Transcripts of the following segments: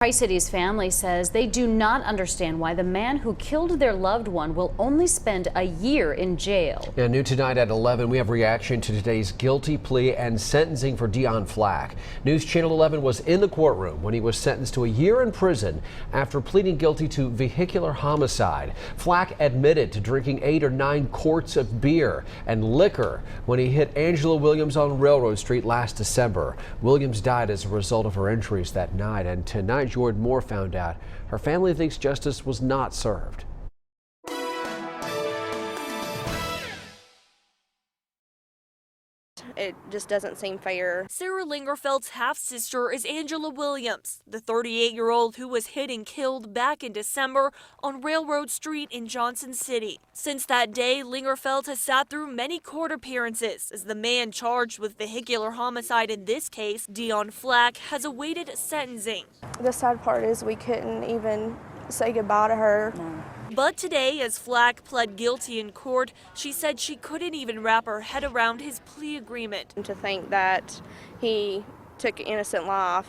Tri-City's family says they do not understand why the man who killed their loved one will only spend a year in jail. Yeah, new tonight at 11, we have reaction to today's guilty plea and sentencing for Deon Flack. News Channel 11 was in the courtroom when he was sentenced to a year in prison after pleading guilty to vehicular homicide. Flack admitted to drinking 8 or 9 quarts of beer and liquor when he hit Angela Williams on Railroad Street last December. Williams died as a result of her injuries that night, and tonight Jordan Moore found out her family thinks justice was not served. It just doesn't seem fair. Sarah Lingerfeld's half-sister is Angela Williams, the 38-year-old who was hit and killed back in December on Railroad Street in Johnson City. Since that day, Lingerfeld has sat through many court appearances as the man charged with vehicular homicide in this case, Deon Flack, has awaited sentencing. The sad part is we couldn't even say goodbye to her. But today, as Flack pled guilty in court, she said she couldn't even wrap her head around his plea agreement. And to think that he took an innocent life,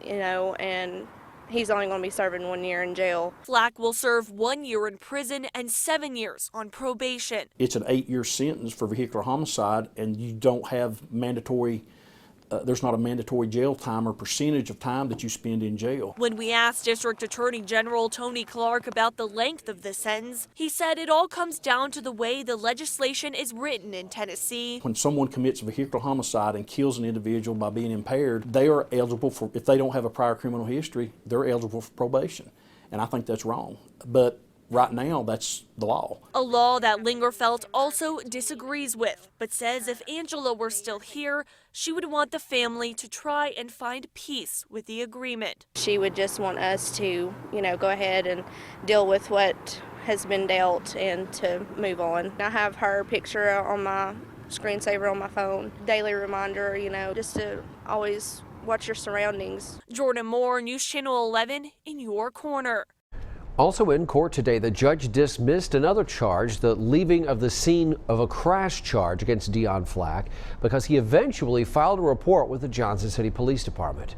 and he's only going to be serving 1 year in jail. Flack will serve 1 year in prison and 7 years on probation. It's an 8-year sentence for vehicular homicide, and you don't have mandatory there's not a mandatory jail time or percentage of time that you spend in jail. When we asked District Attorney General Tony Clark about the length of the sentence, he said it all comes down to the way the legislation is written in Tennessee. When someone commits vehicular homicide and kills an individual by being impaired, they are eligible for, if they don't have a prior criminal history, they're eligible for probation. And I think that's wrong. But right now, that's the law. A law that Lingerfeld also disagrees with, but says if Angela were still here, she would want the family to try and find peace with the agreement. She would just want us to, go ahead and deal with what has been dealt and to move on. I have her picture on my screensaver on my phone, daily reminder, just to always watch your surroundings. Jordan Moore, News Channel 11 in your corner. Also in court today, the judge dismissed another charge, the leaving of the scene of a crash charge against Deon Flack, because he eventually filed a report with the Johnson City Police Department.